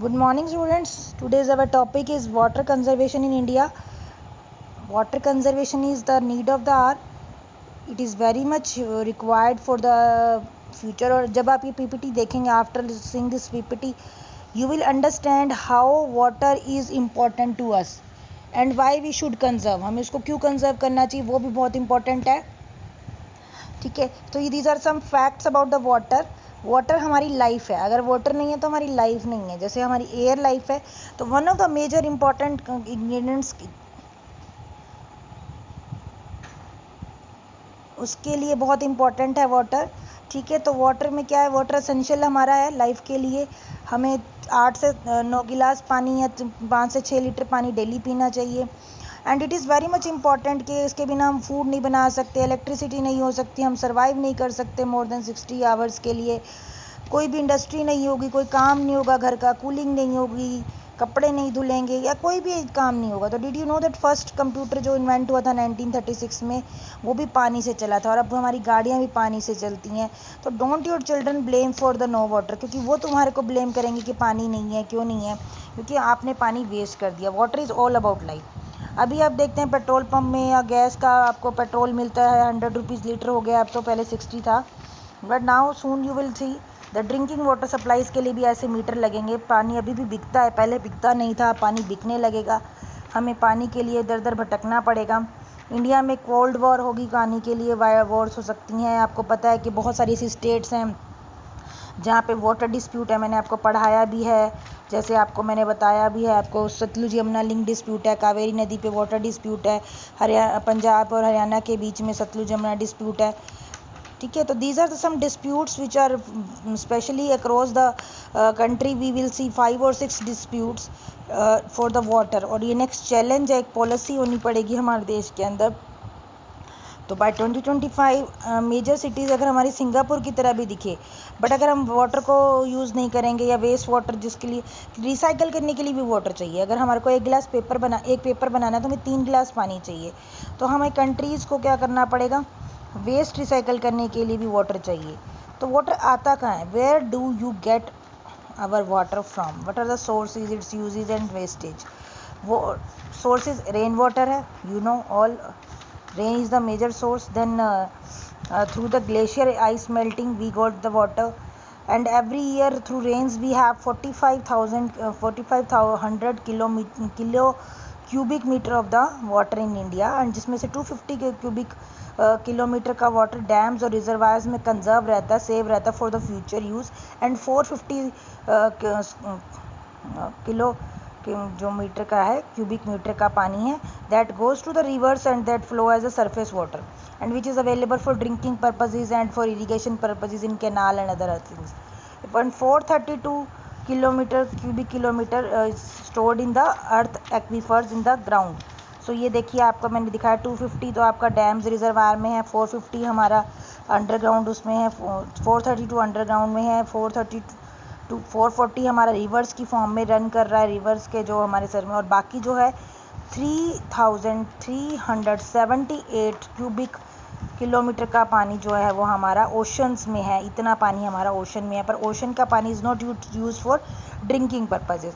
Good morning students. Today's our topic is water conservation in India. Water conservation is the need of the hour. It is very much required for the future. और जब आप ये PPT देखेंगे after seeing this PPT, you will understand how water is important to us and why we should conserve. हमें इसको क्यों conserve करना चाहिए वो भी बहुत important है. ठीक है, तो ये these are some facts about the water. Water हमारी लाइफ है. अगर वाटर नहीं है तो हमारी लाइफ नहीं है. जैसे हमारी एयर लाइफ है, तो one of the major important ingredients उसके लिए बहुत इंपॉर्टेंट है वाटर. ठीक है, तो वाटर में क्या है, वाटर एसेंशियल हमारा है लाइफ के लिए. हमें 8 से 9 गिलास पानी या 5 से 6 लीटर पानी डेली पीना चाहिए. And it is very much important कि इसके बिना हम फूड नहीं बना सकते, इलेक्ट्रिसिटी नहीं हो सकती, हम सर्वाइव नहीं कर सकते मोर देन 60 आवर्स के लिए. कोई भी इंडस्ट्री नहीं होगी, कोई काम नहीं होगा घर का, कूलिंग नहीं होगी, कपड़े नहीं धुलेंगे या कोई भी काम नहीं होगा. तो did you know that first computer जो इन्वेंट हुआ था 1936 में, वो भी पानी से चला था. और अब हमारी गाड़ियाँ भी पानी से चलती हैं. तो don't your children blame for the no water, क्योंकि वो तुम्हारे को ब्लेम करेंगे कि पानी नहीं है, क्यों नहीं है, क्योंकि आपने पानी वेस्ट कर दिया. Water is all about life. अभी आप देखते हैं पेट्रोल पंप में या गैस का आपको पेट्रोल मिलता है 100 रुपीज़ लीटर हो गया. अब तो पहले 60 था, but now soon you will see the drinking water supplies के लिए भी ऐसे मीटर लगेंगे. पानी अभी भी बिकता है, पहले बिकता नहीं था, पानी बिकने लगेगा. हमें पानी के लिए दर दर भटकना पड़ेगा. इंडिया में कोल्ड वॉर होगी, पानी के लिए वॉर्स हो सकती हैं. आपको पता है कि बहुत सारी ऐसी स्टेट्स हैं जहाँ पे वाटर डिस्प्यूट है. मैंने आपको पढ़ाया भी है, जैसे आपको मैंने बताया भी है. आपको सतलुज यमुना लिंक डिस्प्यूट है, कावेरी नदी पे वाटर डिस्प्यूट है, पंजाब और हरियाणा के बीच में सतलुज यमुना डिस्प्यूट है. ठीक है, तो these are some disputes which are specially across the country. We will see 5 और 6 डिस्प्यूट्स फॉर द वाटर. और ये नेक्स्ट चैलेंज है, एक पॉलिसी होनी पड़ेगी हमारे देश के अंदर. तो बाय 2025 मेजर सिटीज़ अगर हमारी सिंगापुर की तरह भी दिखे, बट अगर हम वाटर को यूज़ नहीं करेंगे या वेस्ट वाटर, जिसके लिए रिसाइकल करने के लिए भी वाटर चाहिए. अगर हमारे को एक पेपर बनाना है तो हमें 3 गिलास पानी चाहिए. तो हमें कंट्रीज़ को क्या करना पड़ेगा, वेस्ट रिसाइकल करने के लिए भी वाटर चाहिए. तो वाटर आता कहाँ है, where do you get our water from, what are the sources, its uses and wastage. वो सोर्सेज रेन वाटर है, you know all. Rain is the major source. Then through the glacier ice melting we got the water, and every year through rains we have 45,100 cubic meter of the water in India. and जिसमें से 250 cubic kilometre का water dams और reservoirs में conserve रहता है, save रहता है for the future use. And 450 kilo जो मीटर का है, क्यूबिक मीटर का पानी है, that goes to the rivers and that flow as a surface water and which is available for drinking purposes and for irrigation purposes in canal and other things. 432 kilometre cubic kilometre stored in the earth aquifers in the ground. So ये देखिए, आपका मैंने दिखाया 250 तो आपका dams reservoir में है, 450 हमारा अंडरग्राउंड उसमें है, 432 अंडरग्राउंड में है, 440 हमारा रिवर्स की फॉर्म में रन कर रहा है, रिवर्स के जो हमारे सर में. और बाकी जो है 3378 क्यूबिक किलोमीटर का पानी जो है वो हमारा ओशंस में है. इतना पानी हमारा ओशन में है, पर ओशन का पानी is not use for drinking purposes.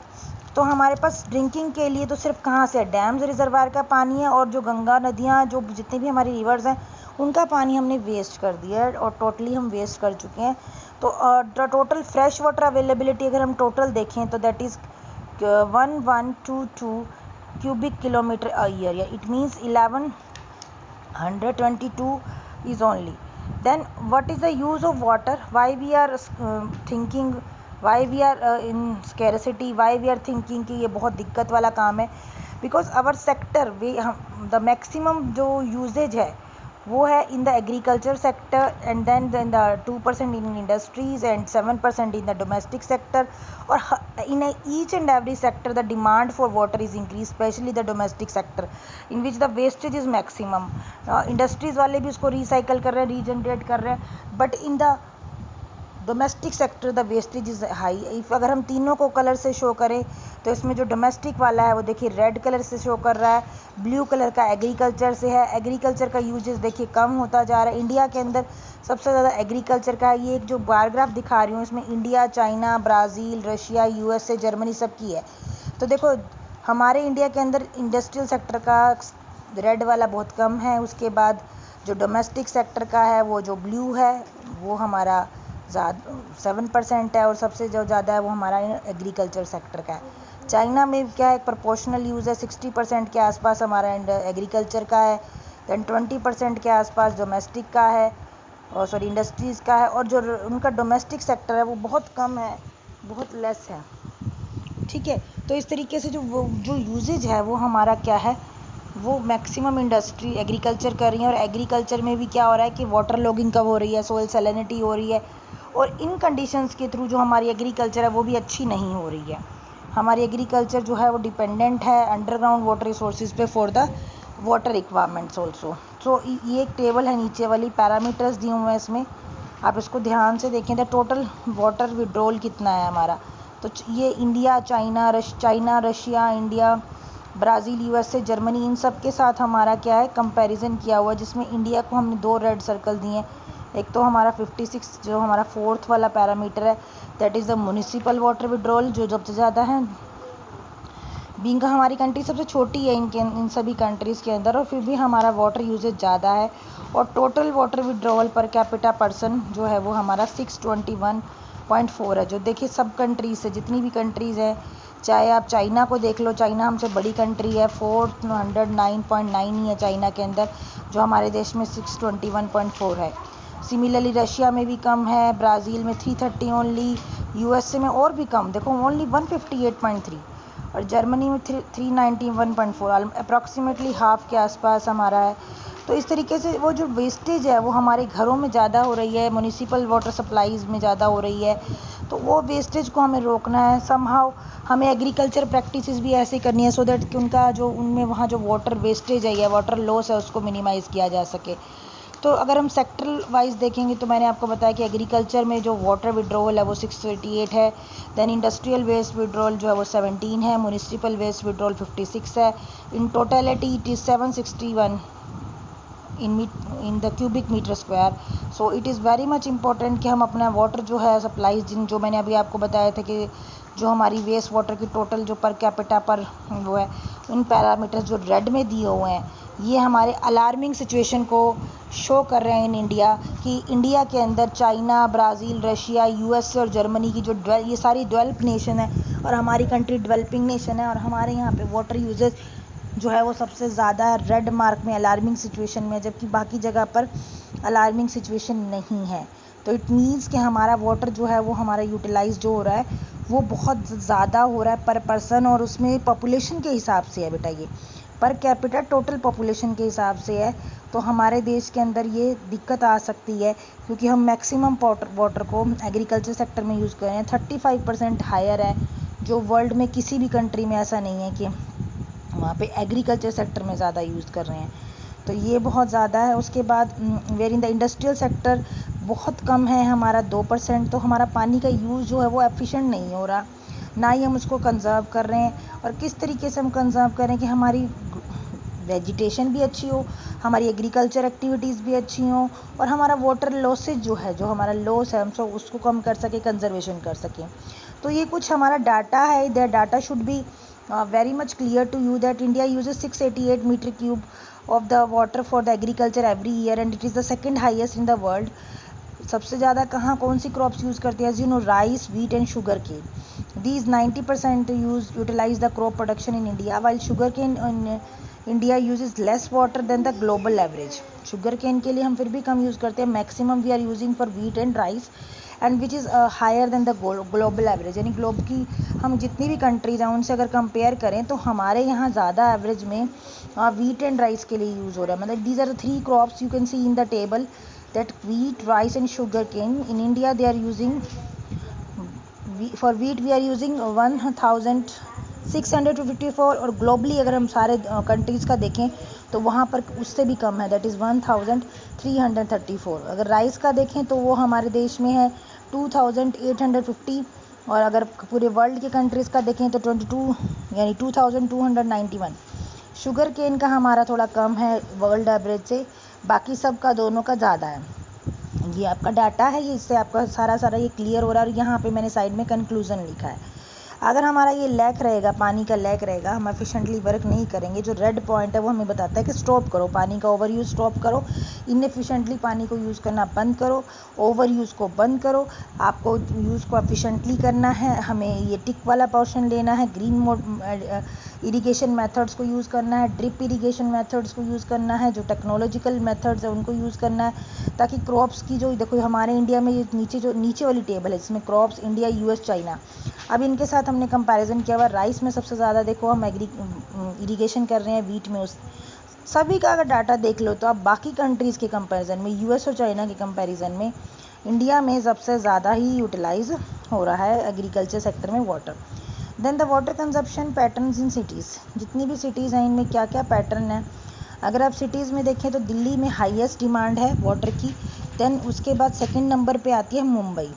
तो हमारे पास ड्रिंकिंग के लिए तो सिर्फ कहाँ से, डैम्स रिजर्वायर का पानी है. और जो गंगा नदियाँ, जो जितने भी हमारी रिवर्स हैं, उनका पानी हमने वेस्ट कर दिया है और टोटली हम वेस्ट कर चुके हैं. तो टोटल फ्रेश वाटर अवेलेबिलिटी अगर हम टोटल देखें तो that is 1122 cubic kilometre a year, या it means 1122 is only. Then what is the use of water, why we are thinking, why we are in scarcity, why we are thinking कि ये बहुत दिक्कत वाला काम है. Because our sector the maximum जो uses है वो है in the agriculture sector, and then the 2% in industries and 7% in the domestic sector. और in each and every sector the demand for water is increase, specially the domestic sector in which the wastage is maximum. Industries वाले भी उसको recycle कर रहे हैं, regenerate कर रहे हैं, but in the domestic sector the wastage is high. If अगर हम तीनों को कलर से शो करें तो इसमें जो डोमेस्टिक वाला है वो देखिए रेड कलर से शो कर रहा है, ब्लू कलर का एग्रीकल्चर से है। एग्रीकल्चर का यूजेस देखिए कम होता जा रहा है। इंडिया के अंदर सबसे ज़्यादा एग्रीकल्चर का है। ये एक जो बार ग्राफ दिखा रही हूँ इसमें India, China, Brazil, Russia, USA, Germany सबकी है। तो देखो हमारे इंडिया के अंदर इंडस्ट्रियल सेक्टर का रेड वाला बहुत कम है। उसके बाद जो डोमेस्टिक सेक्टर का है वो जो ब्लू है वो हमारा 7% है, और सबसे जो ज़्यादा है वो हमारा एग्रीकल्चर सेक्टर का है। चाइना में क्या है, प्रोपोर्शनल यूज़ है, 60% के आसपास हमारा एग्रीकल्चर का है, देन 20% के आसपास डोमेस्टिक का है, और सॉरी इंडस्ट्रीज़ का है, और जो उनका डोमेस्टिक सेक्टर है वो बहुत कम है, बहुत लेस है। ठीक है, तो इस तरीके से जो यूजेज है वो हमारा क्या है, वो मैक्सिमम इंडस्ट्री एग्रीकल्चर कर रही है। और एग्रीकल्चर में भी क्या हो रहा है कि वाटर लॉगिंग कब हो रही है, सोइल सैलिनिटी हो रही है, और इन कंडीशंस के थ्रू जो हमारी एग्रीकल्चर है वो भी अच्छी नहीं हो रही है। हमारी एग्रीकल्चर जो है वो डिपेंडेंट है अंडरग्राउंड वाटर रिसोर्सेज पे for the water requirements also. तो ये एक टेबल है, नीचे वाली पैरामीटर्स दिए हुए हैं इसमें, आप इसको ध्यान से देखें तो टोटल वाटर विड्रॉल कितना है हमारा। तो ये India, China, Russia, India, Brazil, USA, Germany, इन सब के साथ हमारा क्या है कंपैरिजन किया हुआ है, जिसमें इंडिया को हमने 2 रेड सर्कल दिए हैं। एक तो हमारा 56 जो हमारा 4th वाला पैरामीटर है, that is the municipal water withdrawal, जो सबसे ज़्यादा है। बीइंग हमारी कंट्री सबसे छोटी है इन सभी कंट्रीज़ के अंदर, और फिर भी हमारा वाटर यूजेज ज़्यादा है। और total water withdrawal per capita person जो है वो हमारा 621.4 है। जो देखिए सब कंट्रीज से, जितनी भी कंट्रीज़ है, चाहे आप चाइना को देख लो, चाइना हमसे बड़ी कंट्री है, 409.9 ही है चाइना के अंदर, जो हमारे देश में 621.4 है। सिमिलरली रशिया में भी कम है, ब्राज़ील में 330 ओनली, यूएसए में और भी कम, देखो ओनली 158.3, और जर्मनी में 391.4, अप्रॉक्सीमेटली हाफ के आसपास हमारा है। तो इस तरीके से वो जो वेस्टेज है वो हमारे घरों में ज़्यादा हो रही है, म्युनिसिपल वाटर सप्लाईज़ में ज़्यादा हो रही है। तो वो वेस्टेज को हमें रोकना है समहाउ। हमें एग्रीकल्चर प्रैक्टिसेस भी ऐसे करनी है सो दैट कि उनका जो उनमें वहाँ जो वाटर वेस्टेज है या वाटर लॉस है उसको मिनिमाइज़ किया जा सके। तो अगर हम सेक्टरल वाइज देखेंगे तो मैंने आपको बताया कि एग्रीकल्चर में जो वाटर विड्रॉल है वो 688 है, देन इंडस्ट्रियल वेस्ट विड्रॉल जो है वो 17 है, म्युनिसिपल वेस्ट विड्रॉल 56 है, in totality it is 761 in the cubic metre square. So it is very much important कि हम अपना वाटर जो है सप्लाईज जो मैंने अभी आपको बताया था कि जो हमारी वेस्ट वाटर की टोटल जो पर कैपिटा पर वो है, उन पैरामीटर्स जो रेड में दिए हुए हैं ये हमारे अलार्मिंग सिचुएशन को शो कर रहे हैं इन इंडिया, कि इंडिया के अंदर चाइना, ब्राज़ील, रशिया, यूएसए और जर्मनी की जो ये सारी डेवलप नेशन है और हमारी कंट्री डेवलपिंग नेशन है, और हमारे यहाँ पे वाटर यूजेज जो है वो सबसे ज़्यादा रेड मार्क में अलार्मिंग सिचुएशन में है, जबकि बाकी जगह पर अलार्मिंग सिचुएशन नहीं है। तो इट मीन्स कि हमारा वाटर जो है वो हमारा यूटिलाइज जो हो रहा है वो बहुत ज़्यादा हो रहा है पर पर्सन, और उसमें पॉपुलेशन के हिसाब से है बेटा, ये पर कैपिटा टोटल पॉपुलेशन के हिसाब से है। तो हमारे देश के अंदर ये दिक्कत आ सकती है क्योंकि हम मैक्सिमम वाटर को एग्रीकल्चर सेक्टर में यूज़ कर रहे हैं। 35% हायर है, जो वर्ल्ड में किसी भी कंट्री में ऐसा नहीं है कि वहाँ पे एग्रीकल्चर सेक्टर में ज़्यादा यूज़ कर रहे हैं। तो ये बहुत ज़्यादा है। उसके बाद where in the industrial sector बहुत कम है हमारा 2%। तो हमारा पानी का यूज़ जो है वो एफिशिएंट नहीं हो रहा, ना ही हम उसको कंजर्व कर रहे हैं। और किस तरीके से हम कंजर्व करें कि हमारी वेजिटेशन भी अच्छी हो, हमारी एग्रीकल्चर एक्टिविटीज़ भी अच्छी हों, और हमारा वाटर लॉसेज जो है, जो हमारा लॉस है, हम सब उसको कम कर सकें, कंजर्वेशन कर सकें। तो ये कुछ हमारा डाटा है, that data should be very much clear to you that India uses 688 meter cube of the water for the agriculture every year and it is the second highest in the world. सबसे ज़्यादा कहाँ कौन सी crops use करते हैं? as you know, rice, wheat and sugar cane. These 90% utilize the crop production in India, while sugar cane in India uses less water than the global average. sugar cane के लिए हम फिर भी कम use करते हैं, maximum we are using for wheat and rice, and which is higher than the global average. यानी globe की हम जितनी भी कंट्रीज हैं उनसे अगर कंपेयर करें तो हमारे यहाँ ज़्यादा एवरेज में वीट एंड राइस के लिए यूज़ हो रहा है। मतलब these are the 3 crops you can see in the table, that wheat, rice and sugar cane. In India they are using, for wheat we are using 1000 654, और globally अगर हम सारे कंट्रीज़ का देखें तो वहाँ पर उससे भी कम है, दैट इज़ 1334। अगर राइस का देखें तो वो हमारे देश में है 2850, और अगर पूरे वर्ल्ड के कंट्रीज़ का देखें तो 22 यानी 2291। शुगर केन का हमारा थोड़ा कम है वर्ल्ड एवरेज से, बाकी सब का दोनों का ज़्यादा है। ये आपका डाटा है, ये इससे आपका सारा ये क्लियर हो रहा है। और यहाँ पे मैंने साइड में कंक्लूज़न लिखा है। अगर हमारा ये लैक रहेगा, पानी का लैक रहेगा, हम एफिशिएंटली वर्क नहीं करेंगे, जो रेड पॉइंट है वो हमें बताता है कि स्टॉप करो, पानी का ओवर यूज़ स्टॉप करो, इनएफिशिएंटली पानी को यूज़ करना बंद करो, ओवर यूज़ को बंद करो, आपको यूज़ को एफिशिएंटली करना है। हमें ये टिक वाला पोर्शन लेना है, ग्रीन मोड इरिगेशन मेथड्स को यूज़ करना है, ड्रिप इरिगेशन मेथड्स को यूज़ करना है, जो टेक्नोलॉजिकल मेथड्स है उनको यूज़ करना है, ताकि क्रॉप्स की जो देखो हमारे इंडिया में ये नीचे वाली टेबल है जिसमें क्रॉप्स इंडिया, यूएस, चाइना, अब इनके साथ हमने कंपैरिजन किया हुआ। राइस में सबसे ज़्यादा देखो हम इरिगेशन कर रहे हैं, वीट में उस सभी का अगर डाटा देख लो तो आप बाकी कंट्रीज़ के कंपैरिजन में, यूएस और चाइना के कंपैरिजन में इंडिया में सबसे ज़्यादा ही यूटिलाइज हो रहा है एग्रीकल्चर सेक्टर में water. Then the water consumption patterns in cities, जितनी भी सिटीज़ हैं इनमें क्या क्या पैटर्न है। अगर आप सिटीज़ में देखें तो दिल्ली में हाईएस्ट डिमांड है वाटर की, देन उसके बाद सेकंड नंबर पे आती है मुंबई।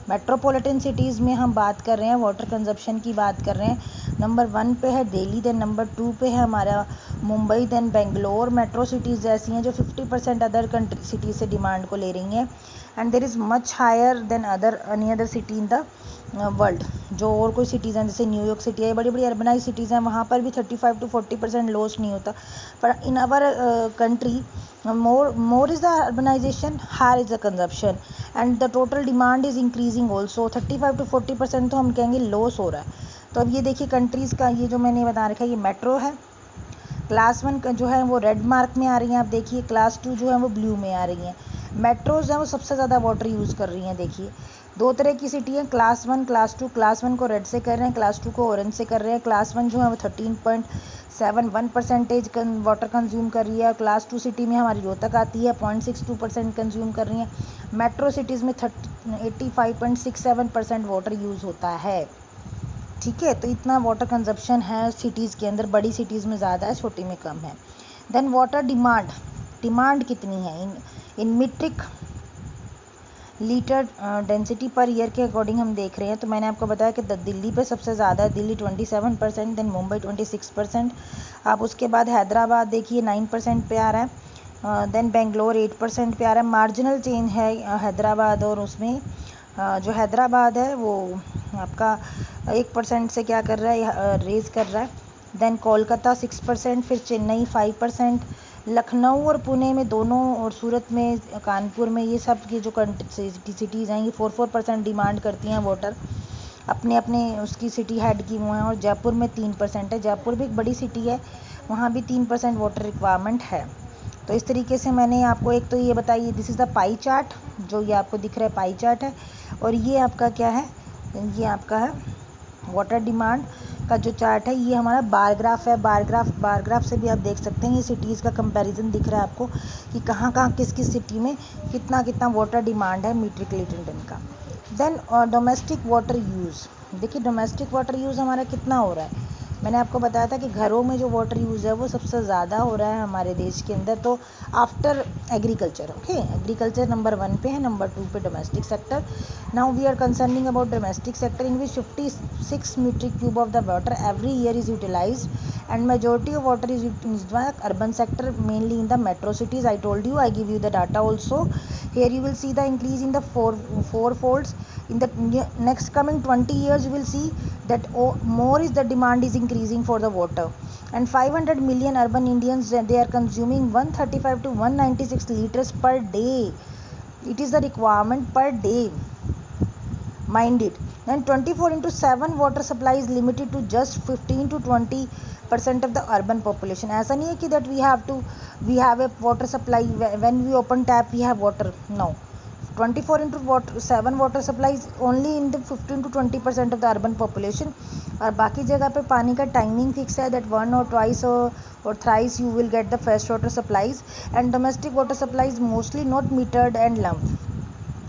मेट्रोपॉलिटन सिटीज़ में हम बात कर रहे हैं, वाटर कंजप्शन की बात कर रहे हैं, नंबर 1 पे है दिल्ली, देन नंबर 2 पे है हमारा Mumbai, then Bangalore. Metro cities ऐसी हैं जो 50% अदर कंट्री सिटीज़ से डिमांड को ले रही हैं, and there is much higher than any other city in the world. जो और कोई सिटीज़ हैं जैसे न्यूयॉर्क सिटी है, बड़ी बड़ी अर्बनाइज सिटीज़ हैं, वहाँ पर भी 35 to 40% लॉस नहीं होता, पर in our country more is the urbanization, higher is the consumption, and the total demand is increasing also। 35 to 40% तो हम कहेंगे लॉस हो रहा है। तो अब ये देखिए कंट्रीज़ का, ये जो मैंने बता रखा है ये मेट्रो है, क्लास 1 का जो है वो रेड मार्क में आ रही हैं, आप देखिए क्लास 2 जो है वो ब्लू में आ रही हैं। मेट्रोज़ हैं वो सबसे ज़्यादा वाटर यूज़ कर रही हैं। देखिए दो तरह की सिटी है, क्लास 1 क्लास 2। क्लास 1 को रेड से कर रहे हैं, क्लास 2 को ऑरेंज से कर रहे हैं। क्लास 1 जो है वो 13.71% वाटर कंज्यूम कर रही है, और क्लास 2 सिटी में हमारी रोहतक आती है 0.62% कंज्यूम कर रही है। मेट्रो सिटीज़ में 85.67% वाटर यूज़ होता है। ठीक है, तो इतना वाटर कंजप्शन है सिटीज़ के अंदर, बड़ी सिटीज़ में ज़्यादा है, छोटी में कम है। देन वाटर डिमांड कितनी है in metric litre density per year के अकॉर्डिंग हम देख रहे हैं। तो मैंने आपको बताया कि दिल्ली पे सबसे ज़्यादा है, दिल्ली 27%, देन मुंबई 26%। आप उसके बाद हैदराबाद देखिए 9% पे आ रहा है, देन बेंगलोर 8% पे आ रहा है। मार्जिनल चेंज है हैदराबाद और उसमें, जो हैदराबाद है वो आपका 1% से क्या कर रहा है, रेज़ कर रहा है। देन कोलकाता 6%, फिर चेन्नई 5%, लखनऊ और पुणे में दोनों, और सूरत में, कानपुर में, ये सब की जो सिटीज़ हैं ये 4% डिमांड करती हैं वाटर, अपने अपने उसकी सिटी हेड की वो हैं। और जयपुर में 3% है, जयपुर भी एक बड़ी सिटी है, वहाँ भी 3% वाटर रिक्वायरमेंट है। तो इस तरीके से मैंने आपको एक तो ये बताइए, this is the pie chart, जो ये आपको दिख रहा है पाई चार्ट है, और ये आपका क्या है, ये आपका है वाटर डिमांड का जो चार्ट है, ये हमारा बार ग्राफ है। बार ग्राफ से भी आप देख सकते हैं, ये सिटीज़ का कंपैरिजन दिख रहा है आपको कि कहाँ कहाँ किस किस सिटी में कितना कितना वाटर डिमांड है मीट्रिक लीटर टन का। देन डोमेस्टिक वाटर यूज़, देखिए डोमेस्टिक वाटर यूज़ हमारा कितना हो रहा है। मैंने आपको बताया था कि घरों में जो वाटर यूज़ है वो सबसे ज़्यादा हो रहा है हमारे देश के अंदर, तो after agriculture. Okay, agriculture number 1 पे है, नंबर 2 पे domestic sector. Now we are concerning about domestic sector in which 56 metric cube of the water every year is utilised, and majority of water is utilised by urban sector, mainly in the metro cities. I told you, I give you the data also. Here you will see the increase in the four folds. In the next coming 20 years you will see that more is the demand is increasing for the water, and 500 million urban Indians, they are consuming 135 to 196 liters per day. It is the requirement per day, mind it. And 24/7 water supply is limited to just 15 to 20% of the urban population. ऐसा नहीं है कि that we have a water supply, when we open tap we have water. No, 24/7 water supply is only in the 15 to 20% of the urban population. और बाकी जगह पे पानी का टाइमिंग फिक्स है, that 1 or 2 or thrice you will get the fresh water supplies, and domestic water supply is mostly not metered and lumped.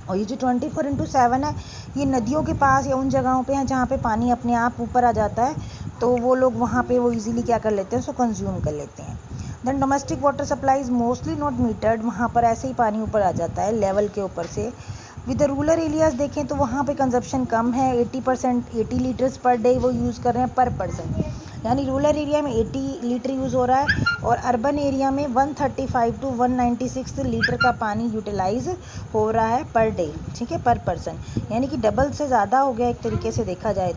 और ये जो 24/7 है, ये नदियों के पास या उन जगहों पे हैं जहाँ पे पानी अपने आप ऊपर आ जाता है, तो वो लोग वहाँ पे वो इजीली क्या कर लेते हैं, उसको कंज्यूम कर लेते हैं। Then domestic water supply is mostly not metered, वहाँ पर ऐसे ही पानी ऊपर आ जाता है लेवल के ऊपर से। विद रूरल एरियाज़ देखें तो वहाँ पे कंजप्शन कम है, 80 लीटर्स पर डे वो यूज़ कर रहे हैं पर पर्सन, यानी रूरल एरिया में 80 लीटर यूज़ हो रहा है और अर्बन एरिया में 135 टू 196 लीटर का पानी यूटिलाइज हो रहा है पर डे, ठीक है, पर पर्सन, यानी कि डबल से ज़्यादा हो गया एक तरीके से देखा जाए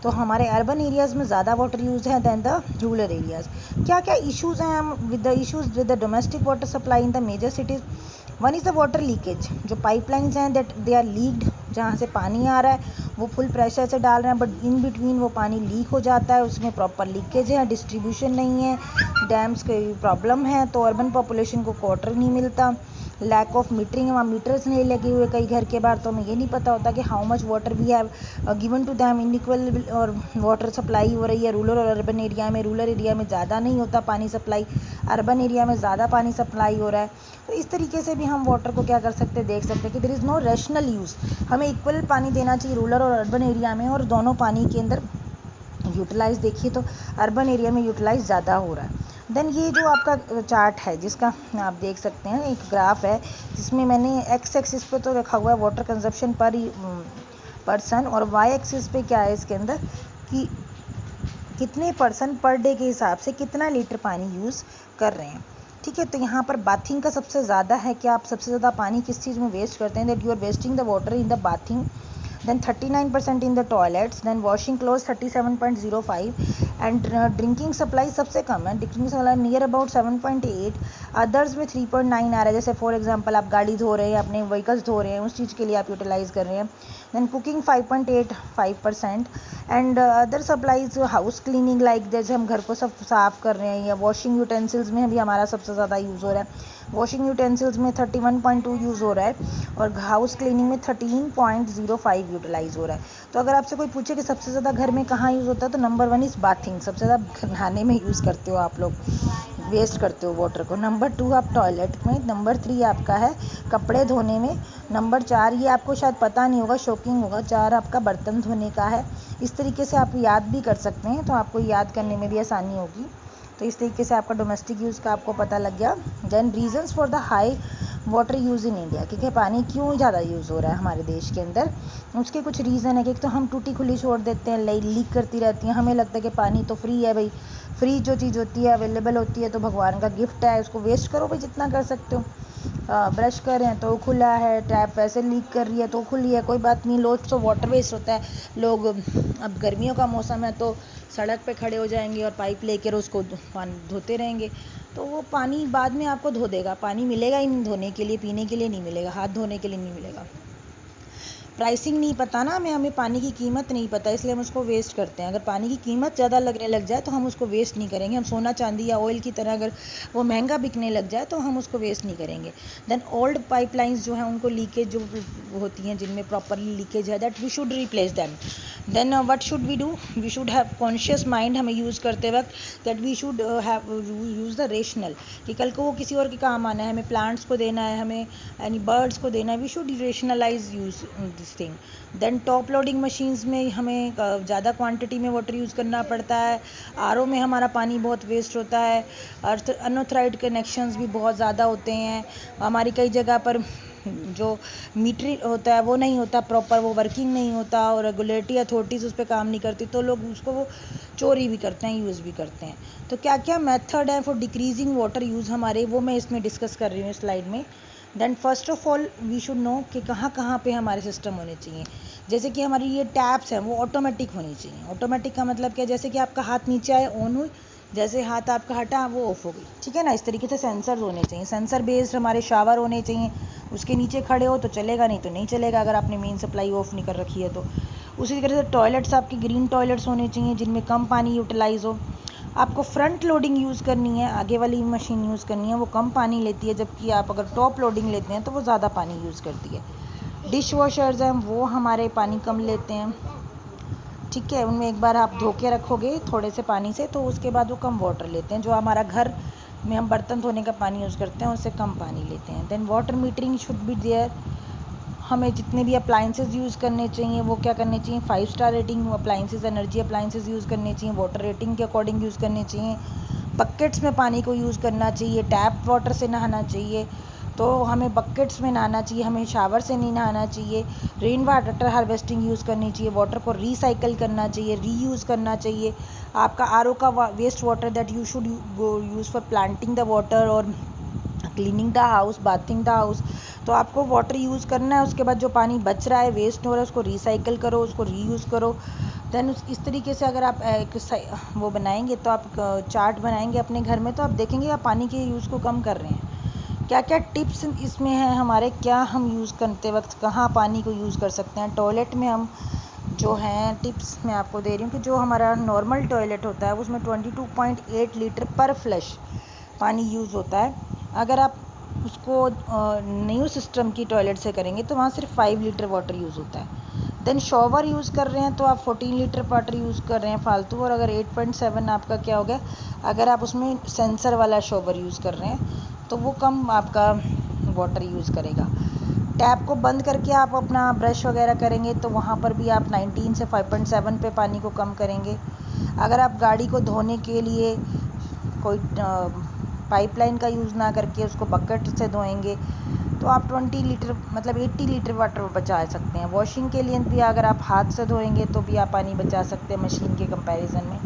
तो हमारे अर्बन एरियाज़ में ज़्यादा वाटर यूज़ है दैन द रूरल एरियाज़। क्या क्या इश्यूज़ हैं हम with the domestic water supply in the major cities? One is the water leakage, जो पाइपलाइंस हैं दैट दे आर लीक्ड, जहाँ से पानी आ रहा है वो फुल प्रेशर से डाल रहे हैं बट इन बिटवीन वो पानी लीक हो जाता है, उसमें प्रॉपर लीकेज है, डिस्ट्रीब्यूशन नहीं है, डैम्स की प्रॉब्लम है, तो अर्बन पॉपुलेशन को वाटर नहीं मिलता। लैक ऑफ मीटरिंग, वहाँ मीटर्स नहीं लगे हुए कई घर के बाहर, तो हमें ये नहीं पता होता कि how much water we have given to them, inequal और वाटर सप्लाई हो रही है रूरल और अर्बन एरिया में। रूरल एरिया में ज़्यादा नहीं होता पानी सप्लाई, अर्बन एरिया में ज़्यादा पानी सप्लाई हो रहा है। तो इस तरीके से भी हम वाटर को क्या कर सकते हैं, देख सकते हैं कि there is no rational use, हमें इक्वल पानी देना चाहिए रूरल और अर्बन एरिया में, और दोनों पानी के अंदर यूटिलाइज देखिए तो अर्बन एरिया में यूटिलाइज ज़्यादा हो रहा है। देन ये जो आपका चार्ट है जिसका आप देख सकते हैं, एक ग्राफ है जिसमें मैंने एक्स एक्सिस पे तो रखा हुआ है वाटर कंजप्शन पर पर्सन, और वाई एक्सिस पे क्या है इसके अंदर कि कितने पर्सन पर डे के हिसाब से कितना लीटर पानी यूज़ कर रहे हैं, ठीक है। तो यहाँ पर बाथिंग का सबसे ज़्यादा है कि आप सबसे ज़्यादा पानी किस चीज़ में वेस्ट करते हैं, that you are wasting the water in the bathing, then 39% in the toilets, then washing clothes 37.05 and drinking supply सबसे कम है, drinking supply near about 7.8, others में 3.9 आ रहा है, जैसे फॉर एग्जांपल आप गाड़ी धो रहे हैं, अपने व्हीकल्स धो रहे हैं, उस चीज़ के लिए आप यूटिलाइज कर रहे हैं। Then cooking 5.85% and other supplies house cleaning like जैसे हम घर को सब साफ कर रहे हैं, या वॉशिंग यूटेंसिल्स में भी हमारा सबसे ज़्यादा यूज़ हो रहा है, वॉशिंग यूटेंसिल्स में 31.2 यूज़ हो रहा है और हाउस क्लीनिंग में 13.05 यूटिलाइज हो रहा है। तो अगर आपसे कोई पूछे कि सबसे ज़्यादा घर में कहाँ यूज़ होता है, तो नंबर 1 इज़ बाथिंग, सबसे ज़्यादा नहाने में यूज़ करते हो आप लोग, वेस्ट करते हो वाटर को। नंबर 2 आप टॉयलेट में, नंबर 3 आपका है कपड़े धोने में, नंबर 4 ये आपको शायद पता नहीं होगा, शॉकिंग होगा, 4 आपका बर्तन धोने का है। इस तरीके से आप याद भी कर सकते हैं, तो आपको याद करने में भी आसानी होगी। तो इस तरीके से आपका डोमेस्टिक यूज़ का आपको पता लग गया। Then reasons for the high water use in India, क्योंकि पानी क्यों ज़्यादा यूज़ हो रहा है हमारे देश के अंदर, उसके कुछ रीज़न है कि एक तो हम टूटी खुली छोड़ देते हैं, लीक करती रहती हैं, हमें लगता है कि पानी तो फ्री है भाई, फ्री जो चीज़ होती है अवेलेबल होती है तो भगवान का गिफ्ट है, उसको वेस्ट करो भाई जितना कर सकते हो। ब्रश कर रहे हैं तो खुला है, टैप वैसे लीक कर रही है तो खुली है, कोई बात नहीं, लोग तो वाटर वेस्ट होता है, लोग अब गर्मियों का मौसम है तो सड़क पे खड़े हो जाएंगे और पाइप लेकर उसको पानी धोते रहेंगे, तो वो पानी बाद में आपको धो देगा, पानी मिलेगा ही नहीं धोने के लिए, पीने के लिए नहीं मिलेगा, हाथ धोने के लिए नहीं मिलेगा। प्राइसिंग नहीं पता ना हमें पानी की कीमत नहीं पता, इसलिए हम उसको वेस्ट करते हैं। अगर पानी की कीमत ज़्यादा लगने लग जाए तो हम उसको वेस्ट नहीं करेंगे, हम सोना चांदी या ऑयल की तरह अगर वो महंगा बिकने लग जाए तो हम उसको वेस्ट नहीं करेंगे। देन ओल्ड पाइपलाइंस जो हैं उनको लीकेज जो होती हैं, जिनमें प्रॉपरली लीकेज है, that we should replace them. Then what should we do, we should have conscious mind, हमें यूज़ करते वक्त that we should have use the rational, कि कल को वो किसी और के काम आना है, हमें प्लांट्स को देना है, हमें यानी बर्ड्स को देना है, we should rationalize use this thing. Then top loading machines में हमें ज़्यादा क्वांटिटी में वाटर यूज़ करना पड़ता है, आरओ में हमारा पानी बहुत वेस्ट होता है, अनऑथराइज्ड कनेक्शंस भी बहुत ज़्यादा होते हैं, हमारी कई जगह पर जो मीटर होता है वो नहीं होता प्रॉपर, वो वर्किंग नहीं होता और रेगुलेटरी अथॉरिटीज़ उस पर काम नहीं करती, तो लोग उसको वो चोरी भी करते हैं, यूज़ भी करते हैं। तो क्या क्या मेथड है फॉर डिक्रीजिंग वाटर यूज़ हमारे, वो मैं इसमें डिस्कस कर रही हूँ स्लाइड में। Then first of all we should know कि कहाँ कहाँ पे हमारे सिस्टम होने चाहिए। जैसे कि हमारी ये टैप्स हैं वो ऑटोमेटिक होनी चाहिए। ऑटोमेटिक का मतलब क्या, जैसे कि आपका हाथ नीचे आए ऑन हुई, जैसे हाथ आपका हटा वो ऑफ हो गई, ठीक है ना। इस तरीके से सेंसर्स होने चाहिए, सेंसर बेस्ड हमारे शावर होने चाहिए, उसके नीचे खड़े हो तो चलेगा, नहीं तो नहीं चलेगा अगर आपने मेन सप्लाई ऑफ नहीं कर रखी है तो। उसी तरह से टॉयलेट्स आपके ग्रीन टॉयलेट्स होने चाहिए जिनमें कम पानी यूटिलाइज हो। आपको फ्रंट लोडिंग यूज़ करनी है, आगे वाली मशीन यूज़ करनी है, वो कम पानी लेती है, जबकि आप अगर टॉप लोडिंग लेते हैं तो वो ज़्यादा पानी यूज़ करती है। डिश वॉशर्स हैं वो हमारे पानी कम लेते हैं, ठीक है, उनमें एक बार आप धो के रखोगे थोड़े से पानी से तो उसके बाद वो कम वाटर लेते हैं। जो हमारा घर में हम बर्तन धोने का पानी यूज़ करते हैं उससे कम पानी लेते हैं। Then water metering should be there, हमें जितने भी अप्लाइंसेस यूज़ करने चाहिए वो क्या करने चाहिए, 5 star rating appliances, energy appliances use करने चाहिए, वाटर रेटिंग के अकॉर्डिंग यूज़ करने चाहिए, बकेट्स में पानी को यूज़ करना चाहिए, टैप वाटर से नहाना चाहिए, तो हमें बकेट्स में नहाना चाहिए, हमें शावर से नहीं नहाना चाहिए, रेन वाटर हार्वेस्टिंग यूज़ करनी चाहिए, वाटर को रिसाइकल करना चाहिए, रीयूज़ करना चाहिए। आपका आरओ का waste water that you should use for planting the water और cleaning the house, bathing the house, तो आपको वाटर यूज़ करना है। उसके बाद जो पानी बच रहा है, वेस्ट हो रहा है, उसको रिसाइकल करो, उसको रीयूज़ करो। देन इस तरीके से अगर आप एक वो बनाएंगे, तो आप चार्ट बनाएंगे अपने घर में, तो आप देखेंगे आप पानी के यूज़ को कम कर रहे हैं। क्या क्या टिप्स इसमें हैं हमारे, क्या हम यूज़ करते वक्त कहाँ पानी को यूज़ कर सकते हैं। टॉयलेट में हम जो हैं टिप्स मैं आपको दे रही हूँ कि जो हमारा नॉर्मल टॉयलेट होता है उसमें 22.8 लीटर पर फ्लश पानी यूज़ होता है। अगर आप उसको न्यू सिस्टम की टॉयलेट से करेंगे तो वहाँ सिर्फ 5 लीटर वाटर यूज़ होता है। देन शॉवर यूज़ कर रहे हैं तो आप 14 लीटर वाटर यूज़ कर रहे हैं फालतू, और अगर 8.7 आपका क्या हो गया, अगर आप उसमें सेंसर वाला शॉवर यूज़ कर रहे हैं तो वो कम आपका वाटर यूज़ करेगा। टैप को बंद करके आप अपना ब्रश वगैरह करेंगे तो वहाँ पर भी आप 19 से 5.7 पे पानी को कम करेंगे। अगर आप गाड़ी को धोने के लिए कोई पाइपलाइन का यूज़ ना करके उसको बकेट से धोएंगे तो आप 20 लीटर मतलब 80 लीटर वाटर बचा सकते हैं। वॉशिंग के लिए भी अगर आप हाथ से धोएंगे तो भी आप पानी बचा सकते हैं मशीन के कंपैरिजन में।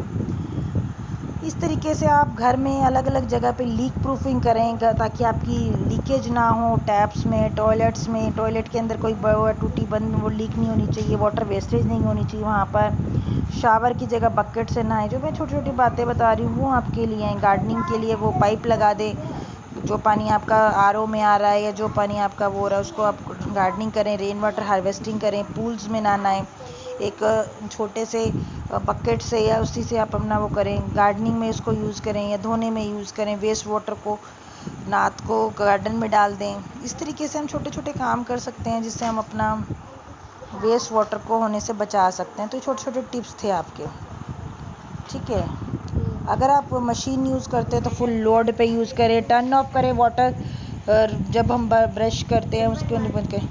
इस तरीके से आप घर में अलग अलग जगह पे लीक प्रूफिंग करें ताकि आपकी लीकेज ना हो टैप्स में, टॉयलेट्स में, टॉयलेट के अंदर कोई टूटी बंद वो लीक नहीं होनी चाहिए, वाटर वेस्टेज नहीं होनी चाहिए वहाँ पर। शावर की जगह बकेट से नहाएं। जो मैं छोटी छोटी बातें बता रही हूँ वो आपके लिए हैं। गार्डनिंग के लिए वो पाइप लगा दें, जो पानी आपका आरओ में आ रहा है या जो पानी आपका वो हो रहा है उसको आप गार्डनिंग करें, रेन वाटर हार्वेस्टिंग करें, पूल्स में ना नहाएं, एक छोटे से बकेट से या उसी से आप अपना वो करें, गार्डनिंग में इसको यूज़ करें या धोने में यूज़ करें। वेस्ट वाटर को नाद को गार्डन में डाल दें। इस तरीके से हम छोटे छोटे काम कर सकते हैं जिससे हम अपना वेस्ट वाटर को होने से बचा सकते हैं। तो छोटे छोटे टिप्स थे आपके, ठीक है। अगर आप मशीन यूज़ करते हैं तो फुल लोड पे यूज़ करें, टर्न ऑफ करें वाटर जब हम ब्रश करते हैं उसके बंद करें।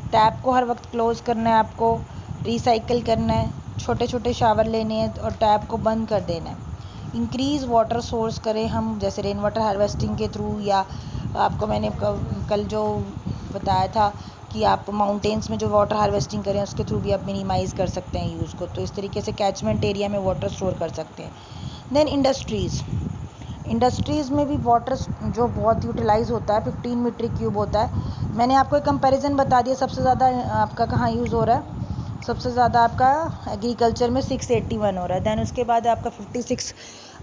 टैप को हर वक्त क्लोज़ करना है, आपको रिसाइकल करना है, छोटे छोटे शावर लेने हैं और टैप को बंद कर देना है। इंक्रीज़ वाटर सोर्स करें हम, जैसे रेन वाटर हार्वेस्टिंग के थ्रू, या आपको मैंने कल जो बताया था कि आप माउंटेन्स में जो वाटर हार्वेस्टिंग करें उसके थ्रू भी आप मिनिमाइज़ कर सकते हैं यूज़ को। तो इस तरीके से कैचमेंट एरिया में वाटर स्टोर कर सकते हैं। देन इंडस्ट्रीज़ में भी वाटर जो बहुत यूटिलाइज़ होता है 15 मीट्रिक क्यूब होता है। मैंने आपको एक कंपैरिजन बता दिया सबसे ज़्यादा आपका कहाँ यूज़ हो रहा है। सबसे ज़्यादा आपका एग्रीकल्चर में 681 हो रहा है। दैन उसके बाद आपका 56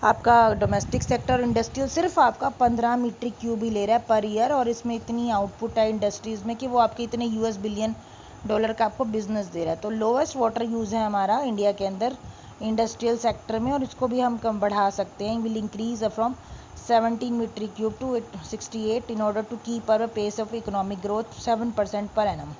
आपका डोमेस्टिक सेक्टर इंडस्ट्रियल सिर्फ आपका 15 मीट्रिक क्यूब ही ले रहा है पर ईयर, और इसमें इतनी आउटपुट है इंडस्ट्रीज़ में कि वो आपके इतने US बिलियन डॉलर का आपको बिजनेस दे रहा है। तो लोवेस्ट वाटर यूज़ है हमारा इंडिया के अंदर इंडस्ट्रियल सेक्टर में, और इसको भी हम कम बढ़ा सकते हैं। Will increase from 17 metric cube to 68 in order to keep our pace of economic growth 7% per annum.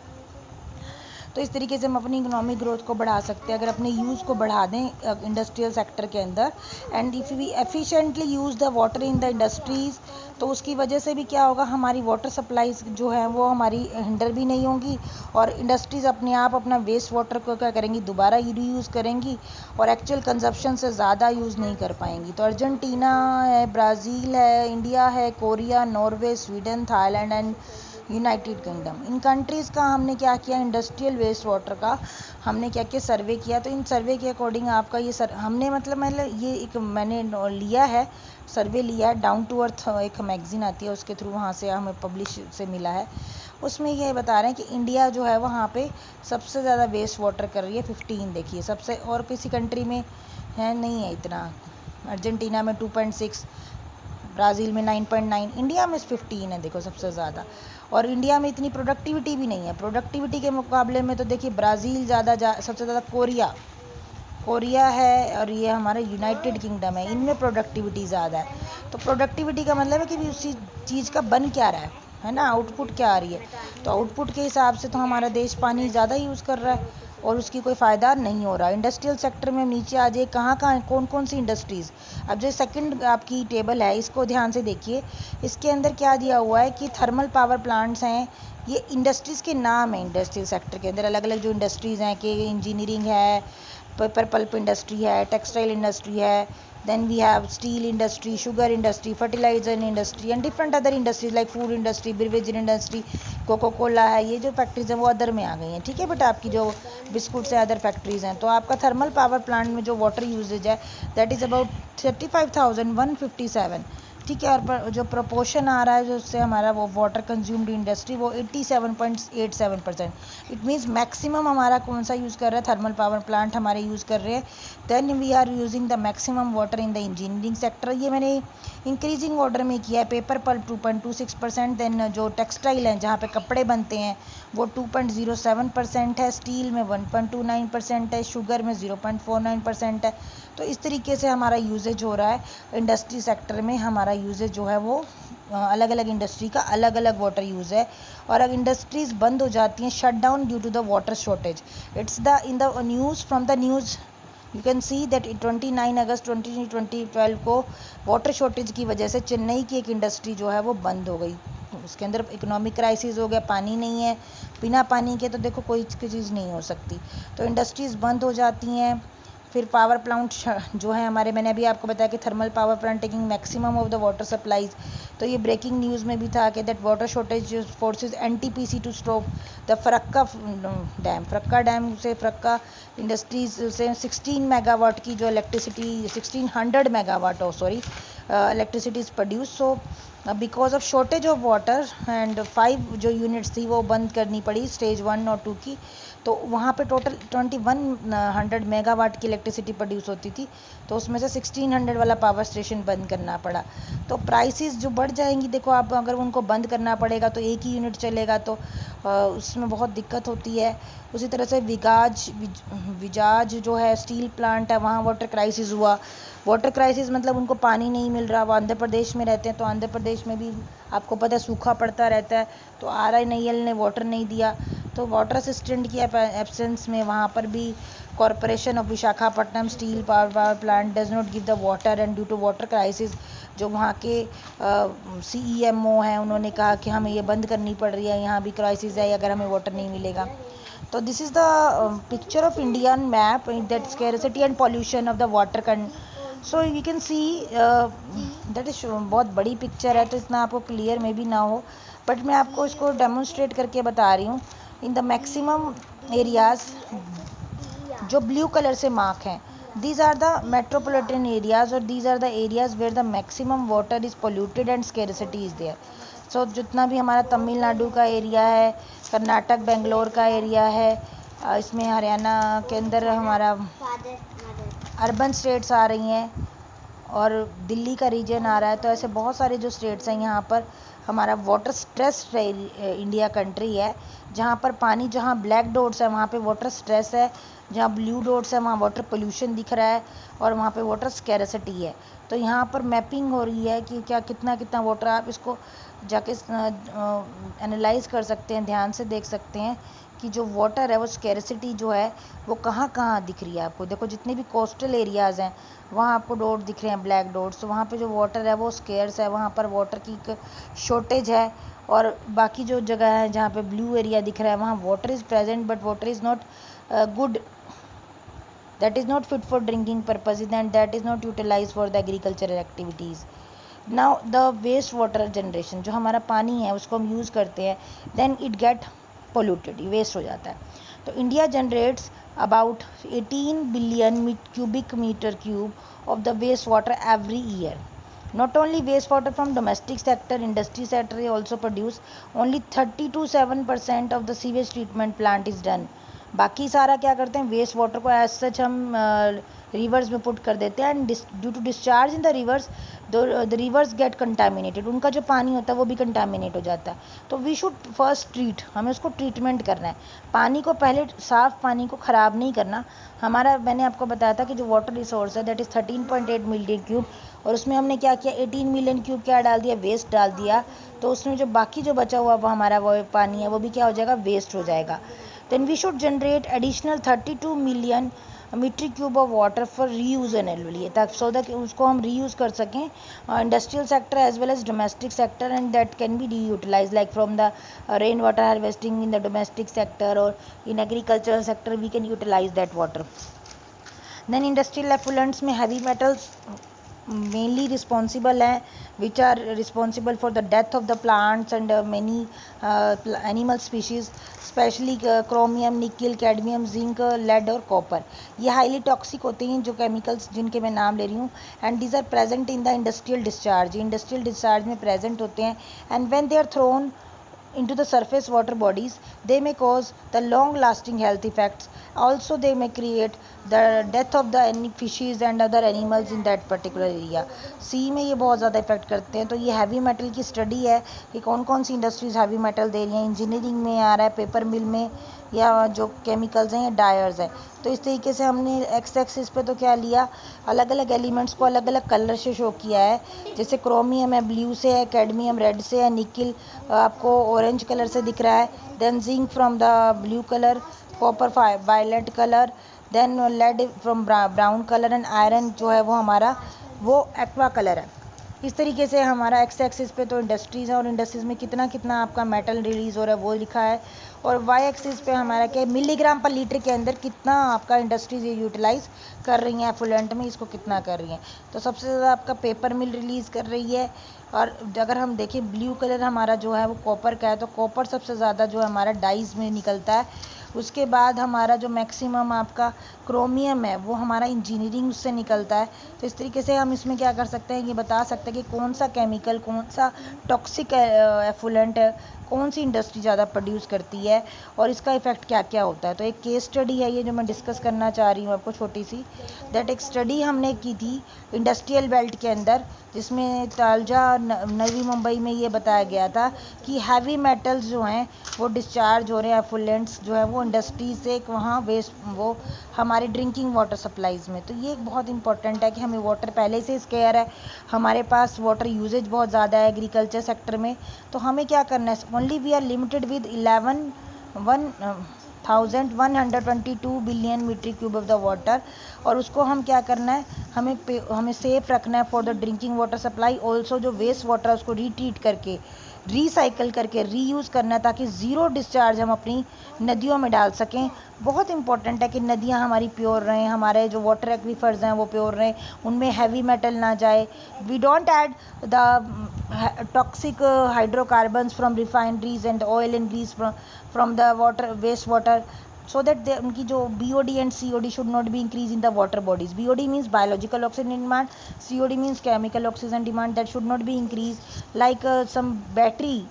तो इस तरीके से हम अपनी इकोनॉमिक ग्रोथ को बढ़ा सकते हैं अगर अपने यूज़ को बढ़ा दें इंडस्ट्रियल सेक्टर के अंदर। And if we efficiently use the water in the industries, तो उसकी वजह से भी क्या होगा, हमारी वाटर सप्लाईज जो है वो हमारी हिंडर भी नहीं होंगी, और इंडस्ट्रीज़ अपने आप अपना वेस्ट वाटर को क्या करेंगी, दोबारा रीयूज़ करेंगी और एक्चुअल कंजप्शन से ज़्यादा यूज़ नहीं कर पाएंगी। तो अर्जेंटीना है, ब्राज़ील है, इंडिया है, Korea, Norway, Sweden, Thailand and United kingdom, in countries का हमने क्या किया, इंडस्ट्रियल वेस्ट वाटर का हमने क्या किया, सर्वे किया। तो इन सर्वे के अकॉर्डिंग आपका ये हमने मतलब ये एक मैंने लिया है, सर्वे लिया है, डाउन टू अर्थ एक मैगजीन आती है उसके थ्रू, वहाँ से हमें पब्लिश से मिला है। उसमें ये बता रहे हैं कि इंडिया जो है वहाँ पे सबसे ज़्यादा वेस्ट वाटर कर रही है 15, देखिए सबसे, और किसी कंट्री में है नहीं है इतना। अर्जेंटीना में 2.6, ब्राज़ील में 9.9, इंडिया में 15 है, देखो सबसे ज़्यादा। और इंडिया में इतनी प्रोडक्टिविटी भी नहीं है। प्रोडक्टिविटी के मुकाबले में तो देखिए ब्राज़ील सबसे ज़्यादा, कोरिया है, और ये हमारा यूनाइटेड किंगडम है, इनमें प्रोडक्टिविटी ज़्यादा है। तो प्रोडक्टिविटी का मतलब है कि भी उसी चीज़ का बन क्या रहा है ना, आउटपुट क्या आ रही है। तो आउटपुट के हिसाब से तो हमारा देश पानी ज़्यादा यूज़ कर रहा है। और उसकी कोई फ़ायदा नहीं हो रहा। इंडस्ट्रियल सेक्टर में नीचे आ जाए, कहाँ कहाँ कौन कौन सी इंडस्ट्रीज़। अब जो सेकंड आपकी टेबल है इसको ध्यान से देखिए, इसके अंदर क्या दिया हुआ है कि थर्मल पावर प्लांट्स हैं, ये इंडस्ट्रीज़ के नाम है। इंडस्ट्रियल सेक्टर के अंदर अलग अलग जो इंडस्ट्रीज़ हैं कि इंजीनियरिंग है, पेपर पल्प इंडस्ट्री है, टेक्सटाइल इंडस्ट्री है, then we have steel industry, sugar industry, fertilizer industry and different other industries like food industry, beverage industry, Coca Cola है। ये जो फैक्ट्रीज हैं वो अदर में आ गई हैं, ठीक है बेटा। आपकी जो बिस्कुट्स हैं अदर फैक्ट्रीज हैं। तो आपका थर्मल पावर प्लांट में जो वाटर यूजेज है दैट इज़ अबाउट 35,157, ठीक है। और जो प्रोपोर्शन आ रहा है जो उससे हमारा वो वाटर कंज्यूम्ड इंडस्ट्री वो 87.87%। इट मीन्स मैक्सिमम हमारा कौन सा यूज़ कर रहा है, थर्मल पावर प्लांट हमारे यूज़ कर रहे हैं। Then we are using the maximum water in the engineering sector, ये मैंने इंक्रीजिंग ऑर्डर में किया है। पेपर पल्प 2.26%, देन जो टेक्सटाइल हैं जहाँ पे कपड़े बनते हैं वो 2.07% है, स्टील में 1.29% है, शुगर में 0.49% है। तो इस तरीके से हमारा यूजेज हो रहा है। इंडस्ट्री सेक्टर में हमारा यूजेज जो है वो अलग अलग इंडस्ट्री का अलग अलग वाटर यूज़ है। और अगर इंडस्ट्रीज़ बंद हो जाती हैं, shut down due to the water shortage, it's the in the news from the news you can see that 29 अगस्त 2012 को वाटर शॉर्टेज की वजह से चेन्नई की एक इंडस्ट्री जो है वो बंद हो गई। उसके अंदर इकोनॉमिक क्राइसिस हो गया, पानी नहीं है। बिना पानी के तो देखो कोई चीज़ नहीं हो सकती। तो इंडस्ट्रीज़ बंद हो जाती हैं। फिर पावर प्लांट जो है हमारे, मैंने अभी आपको बताया कि thermal power plant taking maximum of the water supplies. तो ये ब्रेकिंग न्यूज़ में भी था कि that water shortage forces NTPC to stop the Farakka dam. Farakka dam से फरक्का इंडस्ट्रीज से 16 मेगावाट की जो electricity 1600 megawatt electricity is produce. So because of shortage of water and 5 जो यूनिट्स थी वो बंद करनी पड़ी, स्टेज 1 और 2 की। तो वहाँ पे टोटल 2100 मेगावाट की इलेक्ट्रिसिटी प्रोड्यूस होती थी, तो उसमें से 1600 वाला पावर स्टेशन बंद करना पड़ा। तो प्राइसेस जो बढ़ जाएंगी, देखो आप अगर उनको बंद करना पड़ेगा तो एक ही यूनिट चलेगा, तो उसमें बहुत दिक्कत होती है। उसी तरह से विजाज जो है स्टील प्लांट है, वहाँ वाटर क्राइसिस हुआ। वाटर क्राइसिस मतलब उनको पानी नहीं मिल रहा। वो आंध्र प्रदेश में रहते हैं, तो आंध्र प्रदेश में भी आपको पता है सूखा पड़ता रहता है। तो RINL ने वाटर नहीं दिया, तो वाटर असिस्टेंट की एब्सेंस में वहाँ पर भी corporation of Visakhapatnam steel power plant does not give the water and due to water crisis जो वहाँ के CEMO हैं उन्होंने कहा कि हमें ये बंद करनी पड़ रही है, यहाँ भी क्राइसिस है अगर हमें वाटर नहीं मिलेगा। तो this is the picture of Indian map that scarcity and pollution of the water. So you can see that is बहुत बड़ी पिक्चर है, तो इतना आपको क्लियर में भी ना हो, बट मैं आपको इसको डेमोन्स्ट्रेट करके बता रही हूँ। इन द मैक्सिमम एरियाज जो ब्लू कलर से मार्क हैं, these are the metropolitan areas और these are the areas where the maximum water is polluted and scarcity is there. So जितना भी हमारा तमिलनाडु का एरिया है, कर्नाटक बेंगलोर का एरिया है, इसमें हरियाणा के अंदर हमारा अर्बन स्टेट्स आ रही हैं और दिल्ली का रीजन आ रहा है। तो ऐसे बहुत सारे जो स्टेट्स हैं यहाँ पर हमारा वाटर स्ट्रेस इंडिया कंट्री है, जहाँ पर पानी, जहाँ ब्लैक डॉट्स है वहाँ पे वाटर स्ट्रेस है, जहाँ ब्लू डॉट्स है वहाँ वाटर पोल्यूशन दिख रहा है और वहाँ पे वाटर स्कैरसिटी है। तो यहाँ पर मैपिंग हो रही है कि क्या कितना कितना वाटर, आप इसको जाके एनालाइज कर सकते हैं, ध्यान से देख सकते हैं कि जो वाटर है वो स्कैरसिटी जो है वो कहाँ कहाँ दिख रही है आपको। देखो जितने भी कोस्टल एरियाज़ हैं वहाँ आपको डॉट दिख रहे हैं, ब्लैक डॉट्स, तो वहाँ पे जो वाटर है वो स्केर्स है, वहाँ पर वाटर की एक शॉर्टेज है। और बाकी जो जगह है जहाँ पे ब्लू एरिया दिख रहा है वहाँ water is present but water is not good, that is not fit for drinking purposes and that is not utilized for the agricultural activities. Now the waste water generation, जो हमारा पानी है उसको हम यूज़ करते हैं, then it get polluted, waste हो जाता है। तो India generates about 18 billion cubic meter cube of the waste water every year. Not only waste water from domestic sector, industry sector also produce only 30-7% of the sewage treatment plant is done. बाकी सारा क्या करते हैं, waste water को as such हम rivers में put कर देते हैं and due to discharge in the rivers the rivers get contaminated, उनका जो पानी होता है वो भी कंटामिनेट हो जाता है। तो वी शुड फर्स्ट ट्रीट, हमें उसको ट्रीटमेंट करना है। पानी को पहले, साफ़ पानी को ख़राब नहीं करना। हमारा, मैंने आपको बताया था कि जो वाटर रिसोर्स है दैट इज़ 13.8 मिलियन क्यूब और उसमें हमने क्या किया, 18 मिलियन क्यूब क्या डाल दिया, वेस्ट डाल दिया। तो उसमें जो बाकी जो बचा हुआ वो हमारा वो पानी है वो भी क्या हो जाएगा, वेस्ट हो जाएगा। then we should generate additional 32 million metric cube of water for reuse annually, ताकि सो दैट उसको हम रीयूज़ कर सकें industrial sector as well as domestic sector, and that can be reutilize like from the rain water harvesting in the domestic sector और in agricultural sector we can utilize that water. Then industrial effluents में heavy metals mainly responsible हैं, which are responsible for the death of the plants and many animal species, specially chromium, निकल, cadmium, zinc, lead और copper. ये highly toxic होते हैं जो chemicals जिनके मैं नाम ले रही हूँ, and these are present in the industrial discharge. Industrial discharge में प्रेजेंट होते हैं, and when they are thrown into the surface water bodies they may cause the long lasting health effects. Also they may create the death of the any fishes and other animals in that particular area. सी में ये बहुत ज़्यादा effect करते हैं. तो ये heavy metal की study है कि कौन कौन सी इंडस्ट्रीज हैवी मेटल दे रही हैं. इंजीनियरिंग में आ रहा है, पेपर मिल में, या जो केमिकल्स हैं या डायर्स हैं. तो इस तरीके से हमने एक्स एक्सिस पे तो क्या लिया, अलग अलग एलिमेंट्स को अलग अलग कलर से शो किया है. जैसे क्रोमियम है ब्लू से है, कैडमियम रेड से है, निकल आपको ऑरेंज कलर से दिख रहा है, then zinc from the blue colour, copper violet colour, then lead from brown colour, and iron जो है वो हमारा वो एक्वा कलर है. इस तरीके से हमारा एक्स एक्सिस पे तो इंडस्ट्रीज़ है और इंडस्ट्रीज़ में कितना कितना आपका मेटल रिलीज़ हो रहा है वो लिखा है, और वाई एक्सिस पे हमारा क्या मिलीग्राम पर लीटर के अंदर कितना आपका इंडस्ट्रीज ये यूटिलाइज कर रही हैं एफुलेंट में, इसको कितना कर रही हैं. तो सबसे ज़्यादा आपका पेपर मिल रिलीज़ कर रही है. और अगर हम देखें ब्लू कलर हमारा जो है वो कॉपर का है, तो कॉपर सबसे ज़्यादा जो हमारा डाइज में निकलता है. उसके बाद हमारा जो मैक्सिमम आपका क्रोमियम है वो हमारा इंजीनियरिंग उससे निकलता है. तो इस तरीके से हम इसमें क्या कर सकते हैं, ये बता सकते हैं कि कौन सा केमिकल, कौन सा टॉक्सिक एफुलेंट है, कौन सी इंडस्ट्री ज़्यादा प्रोड्यूस करती है और इसका इफ़ेक्ट क्या क्या होता है. तो एक केस स्टडी है ये जो मैं डिस्कस करना चाह रही हूँ आपको छोटी सी, दैट एक स्टडी हमने की थी इंडस्ट्रियल बेल्ट के अंदर, जिसमें तालजा नवी मुंबई में ये बताया गया था कि हैवी मेटल्स जो हैं वो डिस्चार्ज हो रहे हैं, एफुलेंट्स जो है वो इंडस्ट्री से वहाँ वेस्ट वो हमारे ड्रिंकिंग वाटर सप्लाईज़ में. तो ये एक बहुत इंपॉर्टेंट है कि हमें वाटर पहले से स्केयर है, हमारे पास वाटर यूजेज बहुत ज़्यादा है एग्रीकल्चर सेक्टर में. तो हमें क्या करना है, only we are limited with 1122 billion metric cube of the water, और उसको हम क्या करना है, हमें सेफ रखना है for the drinking water supply. Also जो वेस्ट वाटर है उसको रीट्रीट करके, रीसाइकिल करके रीयूज़ करना है, ताकि ज़ीरो डिस्चार्ज हम अपनी नदियों में डाल सकें. बहुत इंपॉर्टेंट है कि नदियाँ हमारी प्योर रहें, हमारे जो वाटर एक्वीफर्स हैं वो प्योर रहें, उनमें हैवी मेटल ना जाए. We don't add the toxic hydrocarbons from refineries and oil and grease from the water waste water, so that उनकी जो BOD and COD should not be increased in the water bodies. BOD means biological oxygen demand, COD means chemical oxygen demand, that should not be increased. Like some battery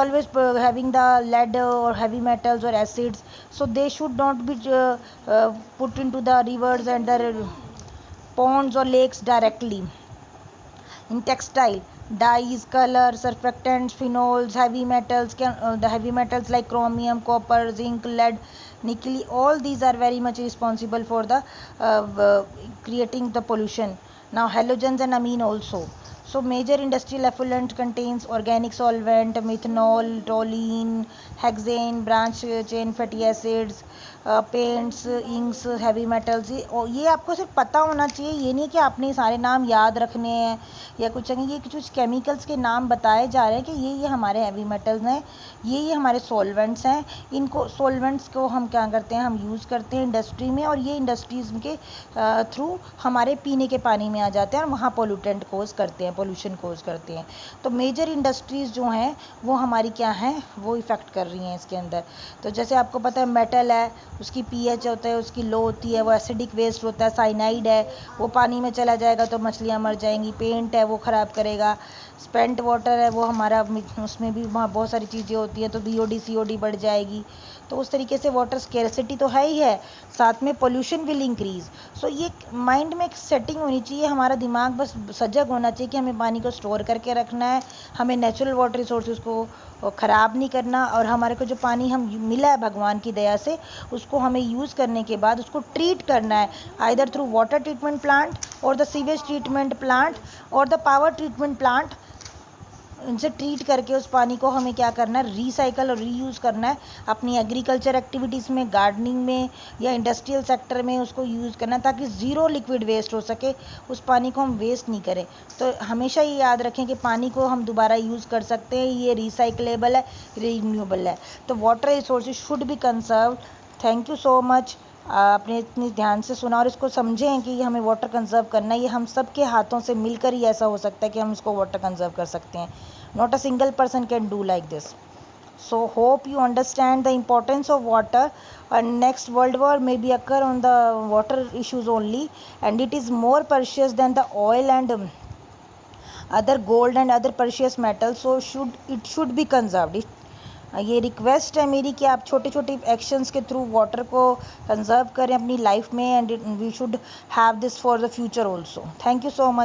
always having the lead or heavy metals or acids, so they should not be put into the rivers and the ponds or lakes directly. In textile, dyes, colors, surfactants, phenols, heavy metals, the heavy metals like chromium, copper, zinc, lead, nickel, all these are very much responsible for the creating the pollution. Now halogens and amine also. So major industrial effluent contains organic solvent, methanol, toluene, hexane, branch chain fatty acids, paints, inks, heavy metals. ये आपको सिर्फ पता होना चाहिए, ये नहीं कि आपने सारे नाम याद रखने हैं या कुछ. ये कुछ केमिकल्स के नाम बताए जा रहे हैं कि ये हमारे हैवी मेटल्स हैं, ये हमारे सॉल्वेंट्स हैं. इनको सॉल्वेंट्स को हम क्या करते हैं, हम यूज़ करते हैं इंडस्ट्री में, और ये इंडस्ट्रीज़ के थ्रू हमारे पीने के पानी में आ जाते हैं और वहाँ पोल्यूटेंट कोज करते हैं, पोल्यूशन कोज करते हैं. तो मेजर इंडस्ट्रीज़ जो हैं वो हमारी क्या हैं, वो इफ़ेक्ट कर रही हैं इसके अंदर. तो जैसे आपको पता है मेटल है, उसकी pH होता है, उसकी लो होती है, वो एसिडिक वेस्ट होता है, साइनाइड है, वो पानी में चला जाएगा तो मछलियाँ मर जाएंगी. पेंट है वो ख़राब करेगा. स्पेंट वाटर है वो हमारा, उसमें भी वहाँ बहुत सारी चीज़ें होती हैं, तो BOD COD बढ़ जाएगी. तो उस तरीके से वाटर स्केर्सिटी तो है ही है, साथ में पोल्यूशन विल इंक्रीज़. सो ये माइंड में एक सेटिंग होनी चाहिए, हमारा दिमाग बस सजग होना चाहिए कि हमें पानी को स्टोर करके रखना है, हमें नेचुरल वाटर रिसोर्सेज को ख़राब नहीं करना, और हमारे को जो पानी हम मिला है भगवान की दया से उसको हमें यूज़ करने के बाद उसको ट्रीट करना है, either through water treatment plant और द सीवेज ट्रीटमेंट प्लांट और द पावर ट्रीटमेंट प्लांट. इनसे ट्रीट करके उस पानी को हमें क्या करना है, रिसाइकल और रीयूज़ करना है अपनी एग्रीकल्चर एक्टिविटीज़ में, गार्डनिंग में या इंडस्ट्रियल सेक्टर में उसको यूज़ करना है, ताकि ज़ीरो लिक्विड वेस्ट हो सके, उस पानी को हम वेस्ट नहीं करें। तो हमेशा ये याद रखें कि पानी को हम दोबारा यूज़ कर सकते हैं, ये रिसाइकलेबल है, रिन्यूएबल है। तो water resources should be conserve. Thank you so much. आपने इतनी ध्यान से सुना और इसको समझें कि हमें वाटर कंजर्व करना है, ये हम सब के हाथों से मिलकर ही ऐसा हो सकता है कि हम इसको वाटर कंजर्व कर सकते हैं। Not a single person can do like this. So hope you understand the importance of water, and next world war may be occur on the water issues only, and it is more precious than the oil and other gold and other precious metals, so it should be conserved. ये request है मेरी कि आप छोटे छोटे actions के through water को conserve करें अपनी लाइफ में, and we should have this for the future also. Thank you so much.